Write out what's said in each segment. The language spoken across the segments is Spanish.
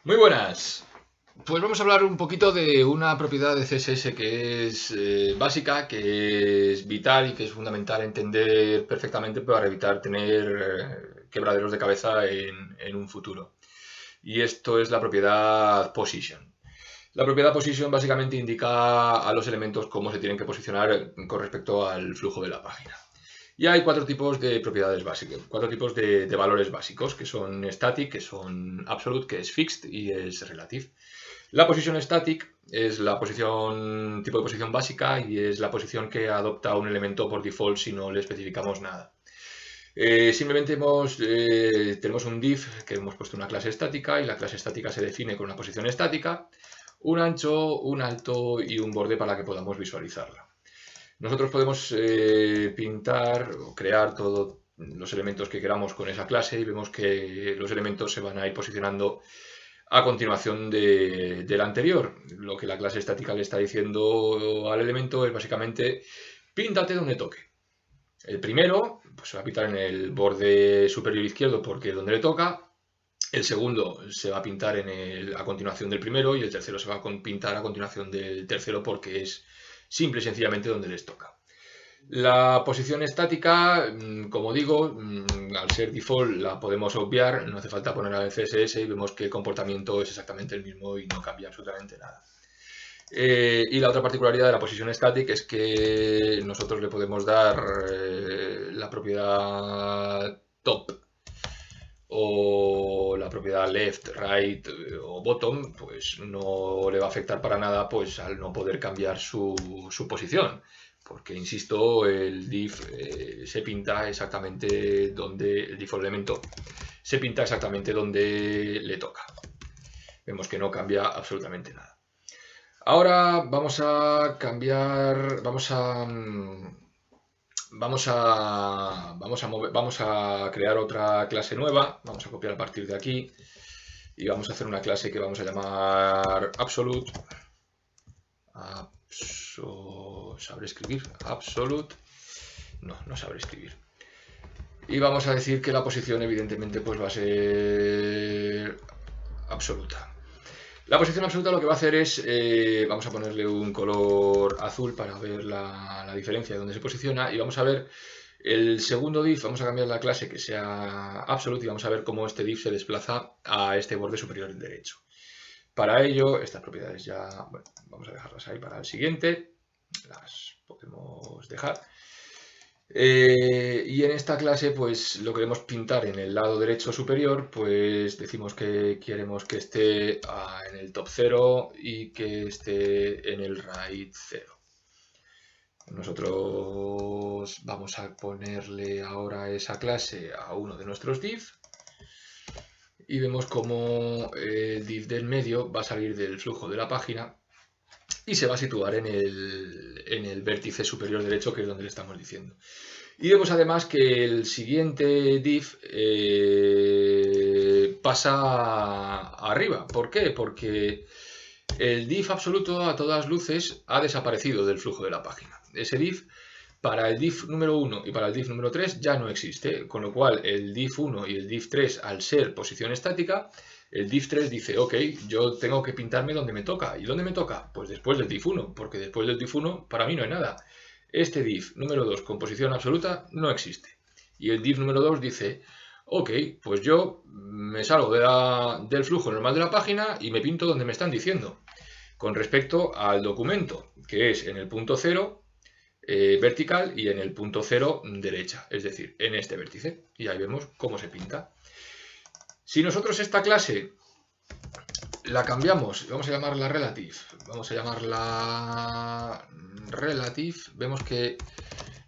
Muy buenas. Pues vamos a hablar un poquito de una propiedad de CSS que es básica, que es vital y que es fundamental entender perfectamente para evitar tener quebraderos de cabeza en un futuro. Y esto es la propiedad position. La propiedad position básicamente indica a los elementos cómo se tienen que posicionar con respecto al flujo de la página. Y hay cuatro tipos de propiedades básicas, cuatro tipos de valores básicos, que son static, que son absolute, que es fixed y es relative. La posición static es la posición, tipo de posición básica y es la posición que adopta un elemento por default si no le especificamos nada. Simplemente tenemos un div que hemos puesto una clase estática y la clase estática se define con una posición estática, un ancho, un alto y un borde para que podamos visualizarla. Nosotros podemos pintar o crear todos los elementos que queramos con esa clase y vemos que los elementos se van a ir posicionando a continuación del anterior. Lo que la clase estática le está diciendo al elemento es básicamente píntate donde toque. El primero pues, se va a pintar en el borde superior izquierdo porque es donde le toca. El segundo se va a pintar a continuación del primero y el tercero se va a pintar a continuación del tercero porque es simple y sencillamente donde les toca. La posición estática, como digo, al ser default la podemos obviar, no hace falta ponerla en CSS y vemos que el comportamiento es exactamente el mismo y no cambia absolutamente nada. Y la otra particularidad de la posición estática es que nosotros le podemos dar la propiedad top o la propiedad left, right o bottom, pues no le va a afectar para nada pues al no poder cambiar su posición. Porque, insisto, el div se pinta exactamente donde, el default elemento se pinta exactamente donde le toca. Vemos que no cambia absolutamente nada. Ahora vamos a cambiar, vamos a crear otra clase nueva, vamos a copiar a partir de aquí y vamos a hacer una clase que vamos a llamar absolute. ¿Sabré escribir? Absolute. No sabré escribir. Y vamos a decir que la posición evidentemente pues va a ser absoluta. La posición absoluta lo que va a hacer es, vamos a ponerle un color azul para ver la diferencia de dónde se posiciona y vamos a ver el segundo div, vamos a cambiar la clase que sea absolute y vamos a ver cómo este div se desplaza a este borde superior derecho. Para ello, estas propiedades ya, bueno, vamos a dejarlas ahí para el siguiente, las podemos dejar. Y en esta clase, pues lo queremos pintar en el lado derecho superior, pues decimos que queremos que esté en el top 0 y que esté en el right 0. Nosotros vamos a ponerle ahora esa clase a uno de nuestros div y vemos como el div del medio va a salir del flujo de la página y se va a situar en el vértice superior derecho, que es donde le estamos diciendo. Y vemos además que el siguiente div pasa arriba. ¿Por qué? Porque el div absoluto a todas luces ha desaparecido del flujo de la página. Ese div para el div número 1 y para el div número 3 ya no existe, con lo cual el div 1 y el div 3, al ser posición estática, el div 3 dice, ok, yo tengo que pintarme donde me toca. ¿Y dónde me toca? Pues después del div 1, porque después del div 1 para mí no hay nada. Este div número 2 con posición absoluta no existe. Y el div número 2 dice, ok, pues yo me salgo del flujo normal de la página y me pinto donde me están diciendo. Con respecto al documento, que es en el punto 0 vertical y en el punto 0 derecha, es decir, en este vértice. Y ahí vemos cómo se pinta. Si nosotros esta clase la cambiamos, vamos a llamarla relative, vemos que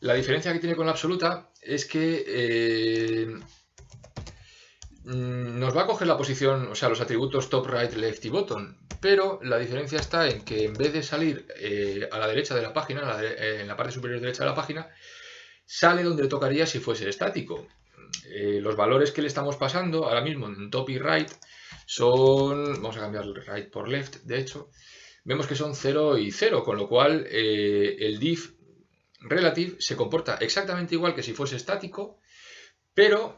la diferencia que tiene con la absoluta es que nos va a coger la posición, o sea, los atributos top, right, left y bottom, pero la diferencia está en que en vez de salir a la derecha de la página, en la parte superior derecha de la página, sale donde le tocaría si fuese estático. Los valores que le estamos pasando ahora mismo en top y right son, vamos a cambiar right por left, de hecho, vemos que son 0 y 0, con lo cual el div relative se comporta exactamente igual que si fuese estático, pero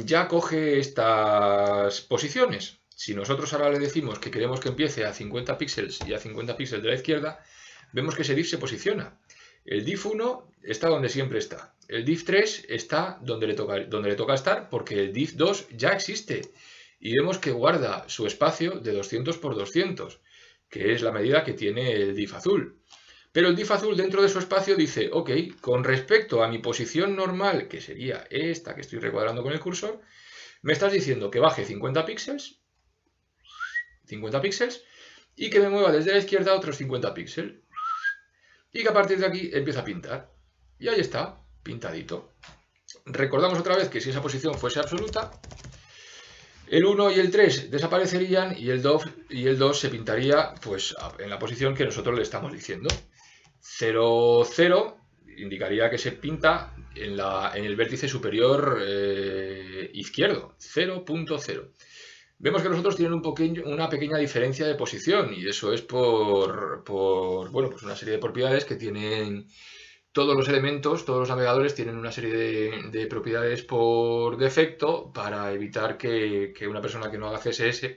ya coge estas posiciones. Si nosotros ahora le decimos que queremos que empiece a 50 píxeles y a 50 píxeles de la izquierda, vemos que ese div se posiciona. El div 1 está donde siempre está. El div 3 está donde le toca estar porque el div 2 ya existe. Y vemos que guarda su espacio de 200 por 200, que es la medida que tiene el div azul. Pero el div azul dentro de su espacio dice, ok, con respecto a mi posición normal, que sería esta que estoy recuadrando con el cursor, me estás diciendo que baje 50 píxeles y que me mueva desde la izquierda otros 50 píxeles. Y que a partir de aquí empieza a pintar. Y ahí está, pintadito. Recordamos otra vez que si esa posición fuese absoluta, el 1 y el 3 desaparecerían y el 2 se pintaría pues, en la posición que nosotros le estamos diciendo. 0, 0 indicaría que se pinta en el vértice superior izquierdo, 0.0. Vemos que los otros tienen una pequeña diferencia de posición y eso es por bueno, pues una serie de propiedades que tienen todos los elementos, todos los navegadores tienen una serie de propiedades por defecto para evitar que una persona que no haga CSS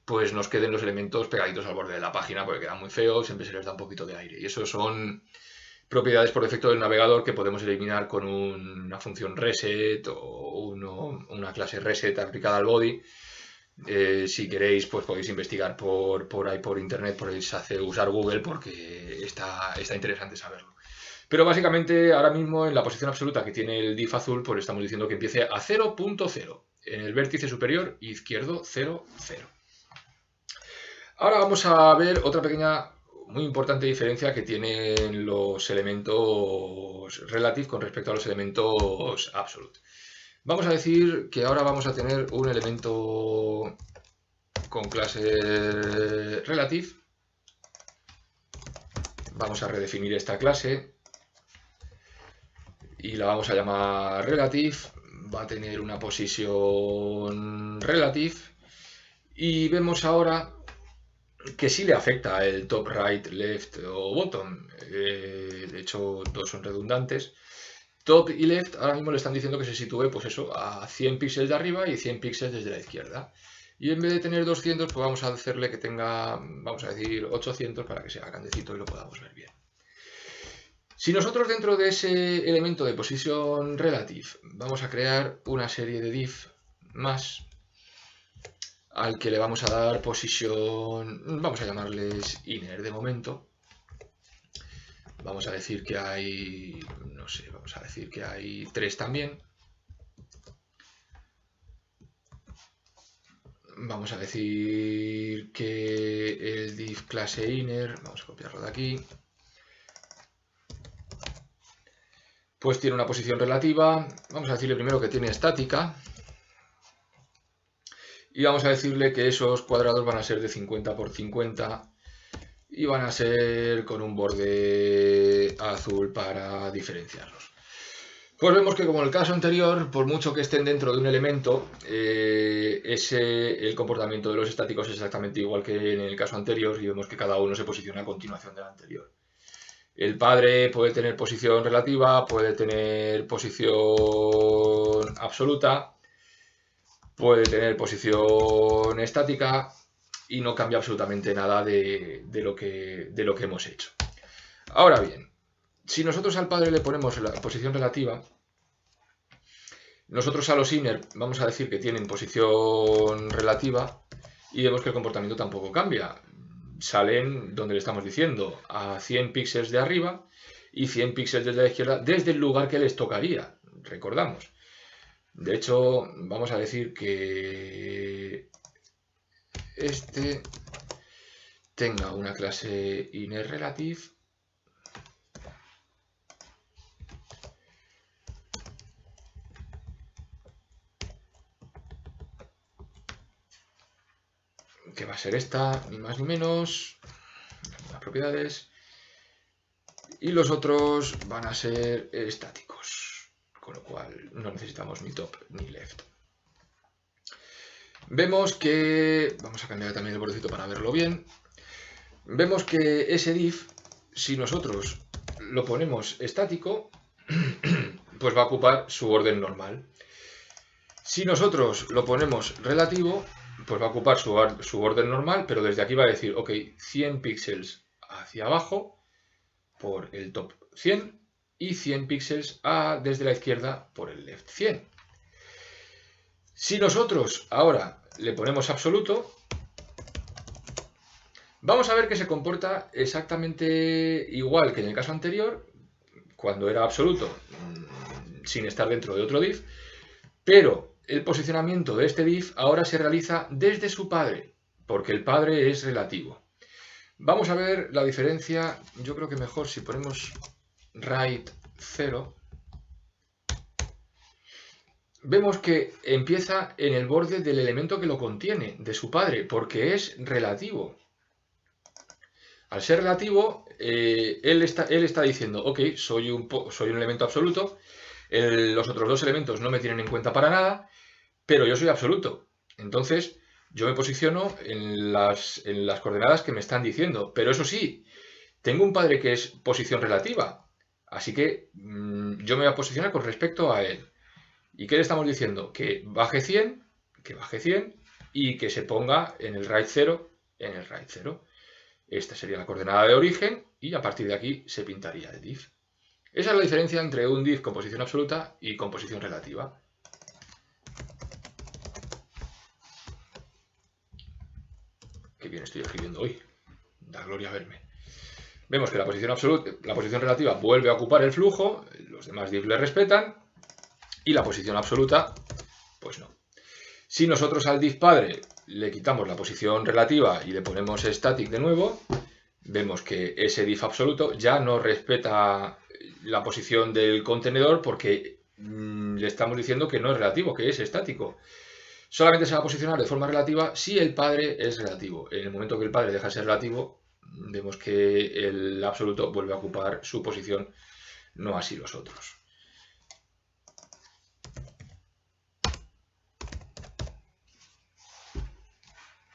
pues nos queden los elementos pegaditos al borde de la página porque quedan muy feos, siempre se les da un poquito de aire. Y eso son propiedades por defecto del navegador que podemos eliminar con una función reset o una clase reset aplicada al body. Si queréis, pues podéis investigar por ahí por internet, podéis usar Google porque está interesante saberlo. Pero básicamente ahora mismo en la posición absoluta que tiene el div azul, pues estamos diciendo que empiece a 0.0 en el vértice superior izquierdo 0, 0. Ahora vamos a ver otra pequeña, muy importante diferencia que tienen los elementos relative con respecto a los elementos absolute. Vamos a decir que ahora vamos a tener un elemento con clase relative. Vamos a redefinir esta clase y la vamos a llamar relative. Va a tener una posición relative y vemos ahora que sí le afecta el top, right, left o bottom. De hecho, dos son redundantes. Top y left ahora mismo le están diciendo que se sitúe pues eso, a 100 píxeles de arriba y 100 píxeles desde la izquierda. Y en vez de tener 200, pues vamos a hacerle que tenga, vamos a decir, 800 para que sea grandecito y lo podamos ver bien. Si nosotros dentro de ese elemento de position relative vamos a crear una serie de div más al que le vamos a dar position, vamos a llamarles inner de momento. Vamos a decir que hay, no sé, vamos a decir que hay 3 también. Vamos a decir que el div clase inner, vamos a copiarlo de aquí, pues tiene una posición relativa. Vamos a decirle primero que tiene estática. Y vamos a decirle que esos cuadrados van a ser de 50 por 50. Y van a ser con un borde azul para diferenciarlos. Pues vemos que como en el caso anterior, por mucho que estén dentro de un elemento, el comportamiento de los estáticos es exactamente igual que en el caso anterior y vemos que cada uno se posiciona a continuación del anterior. El padre puede tener posición relativa, puede tener posición absoluta, puede tener posición estática, y no cambia absolutamente nada de lo que hemos hecho. Ahora bien, si nosotros al padre le ponemos la posición relativa, nosotros a los inner vamos a decir que tienen posición relativa y vemos que el comportamiento tampoco cambia. Salen donde le estamos diciendo, a 100 píxeles de arriba y 100 píxeles desde la izquierda, desde el lugar que les tocaría, recordamos. De hecho, vamos a decir que este tenga una clase inner relative que va a ser esta, ni más ni menos, las propiedades, y los otros van a ser estáticos, con lo cual no necesitamos ni top ni left. Vemos que, vamos a cambiar también el bordecito para verlo bien, vemos que ese div, si nosotros lo ponemos estático, pues va a ocupar su orden normal. Si nosotros lo ponemos relativo, pues va a ocupar su orden normal, pero desde aquí va a decir, ok, 100 píxeles hacia abajo por el top 100 y 100 píxeles desde la izquierda por el left 100. Si nosotros ahora le ponemos absoluto, vamos a ver que se comporta exactamente igual que en el caso anterior, cuando era absoluto, sin estar dentro de otro div, pero el posicionamiento de este div ahora se realiza desde su padre, porque el padre es relativo. Vamos a ver la diferencia, yo creo que mejor si ponemos right 0. Vemos que empieza en el borde del elemento que lo contiene, de su padre, porque es relativo. Al ser relativo, él está diciendo, ok, soy un elemento absoluto, los otros dos elementos no me tienen en cuenta para nada, pero yo soy absoluto. Entonces, yo me posiciono en las coordenadas que me están diciendo. Pero eso sí, tengo un padre que es posición relativa, así que yo me voy a posicionar con respecto a él. ¿Y qué le estamos diciendo? Que baje 100, y que se ponga en el right 0, en el right 0. Esta sería la coordenada de origen y a partir de aquí se pintaría el div. Esa es la diferencia entre un div con posición absoluta y con posición relativa. Qué bien estoy escribiendo hoy. Da gloria verme. Vemos que la posición relativa vuelve a ocupar el flujo, los demás divs le respetan, y la posición absoluta, pues no. Si nosotros al div padre le quitamos la posición relativa y le ponemos static de nuevo, vemos que ese div absoluto ya no respeta la posición del contenedor porque le estamos diciendo que no es relativo, que es estático. Solamente se va a posicionar de forma relativa si el padre es relativo. En el momento que el padre deja de ser relativo, vemos que el absoluto vuelve a ocupar su posición, no así los otros.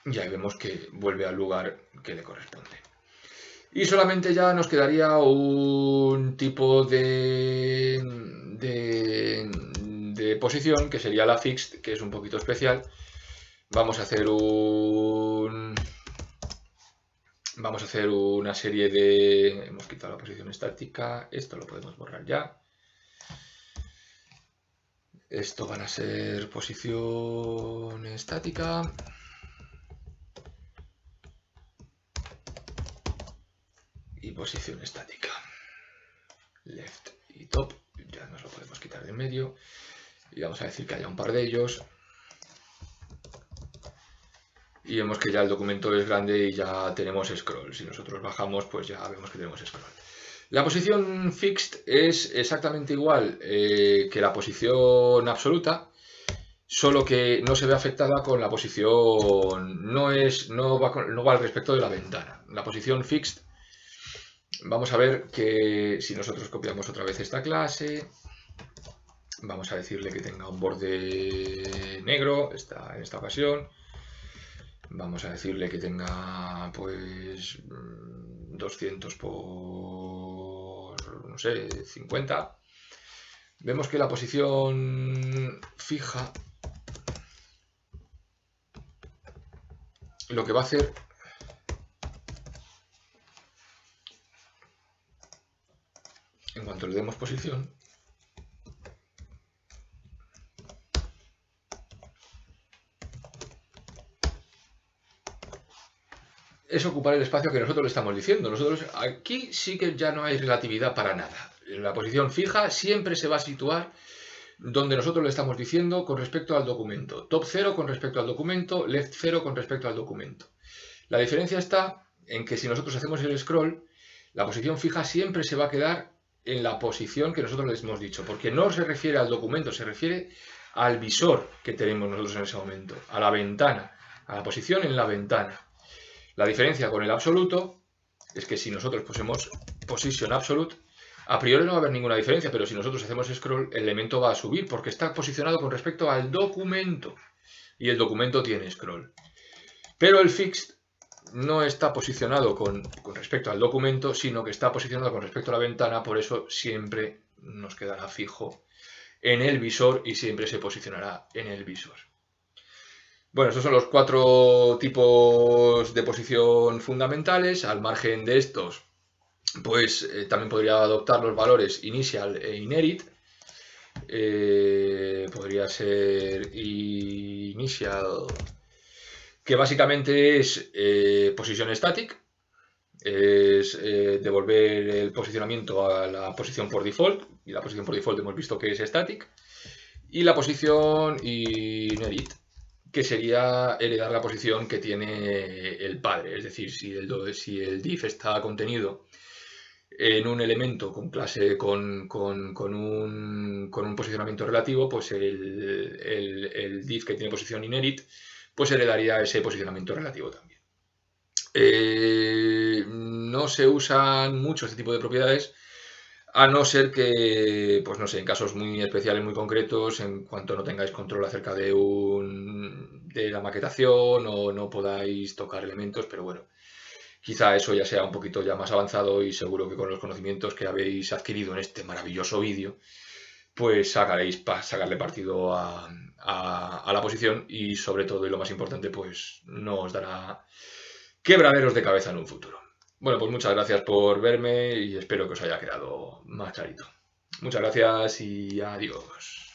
Y ahí vemos que vuelve al lugar que le corresponde. Y solamente ya nos quedaría un tipo de posición que sería la fixed, que es un poquito especial. Vamos a hacer una serie de... Hemos quitado la posición estática, esto lo podemos borrar ya. Esto van a ser posición estática. Y posición estática. Left y top, ya nos lo podemos quitar de en medio. Y vamos a decir que haya un par de ellos. Y vemos que ya el documento es grande y ya tenemos scroll. Si nosotros bajamos, pues ya vemos que tenemos scroll. La posición fixed es exactamente igual que la posición absoluta, solo que no se ve afectada con la posición, no va al respecto de la ventana. La posición fixed, vamos a ver que si nosotros copiamos otra vez esta clase, vamos a decirle que tenga un borde negro, en esta ocasión. Vamos a decirle que tenga, pues, 200 por, no sé, 50. Vemos que la posición fija lo que va a hacer en cuanto le demos posición es ocupar el espacio que nosotros le estamos diciendo. Nosotros aquí sí que ya no hay relatividad para nada. La posición fija siempre se va a situar donde nosotros le estamos diciendo con respecto al documento. Top 0 con respecto al documento, left 0 con respecto al documento. La diferencia está en que si nosotros hacemos el scroll, la posición fija siempre se va a quedar en la posición que nosotros les hemos dicho, porque no se refiere al documento, se refiere al visor que tenemos nosotros en ese momento, a la ventana, a la posición en la ventana. La diferencia con el absoluto es que si nosotros pusimos position absolute, a priori no va a haber ninguna diferencia, pero si nosotros hacemos scroll, el elemento va a subir porque está posicionado con respecto al documento y el documento tiene scroll. Pero el fixed no está posicionado con respecto al documento, sino que está posicionado con respecto a la ventana, por eso siempre nos quedará fijo en el visor y siempre se posicionará en el visor. Bueno, estos son los 4 tipos de posición fundamentales. Al margen de estos, pues también podría adoptar los valores initial e inherit. Podría ser initial, que básicamente es position static, es devolver el posicionamiento a la posición por default, y la posición por default hemos visto que es static, y la posición inherit, que sería heredar la posición que tiene el padre, es decir, si el div está contenido en un elemento con clase con un posicionamiento relativo, pues el div que tiene posición inherit, pues heredaría ese posicionamiento relativo también. No se usan mucho este tipo de propiedades, a no ser que, pues no sé, en casos muy especiales, muy concretos, en cuanto no tengáis control acerca de la maquetación o no podáis tocar elementos, pero bueno, quizá eso ya sea un poquito ya más avanzado y seguro que con los conocimientos que habéis adquirido en este maravilloso vídeo, pues sacarle partido a la posición y sobre todo, y lo más importante, pues no os dará quebraderos de cabeza en un futuro. Bueno, pues muchas gracias por verme y espero que os haya quedado más clarito. Muchas gracias y adiós.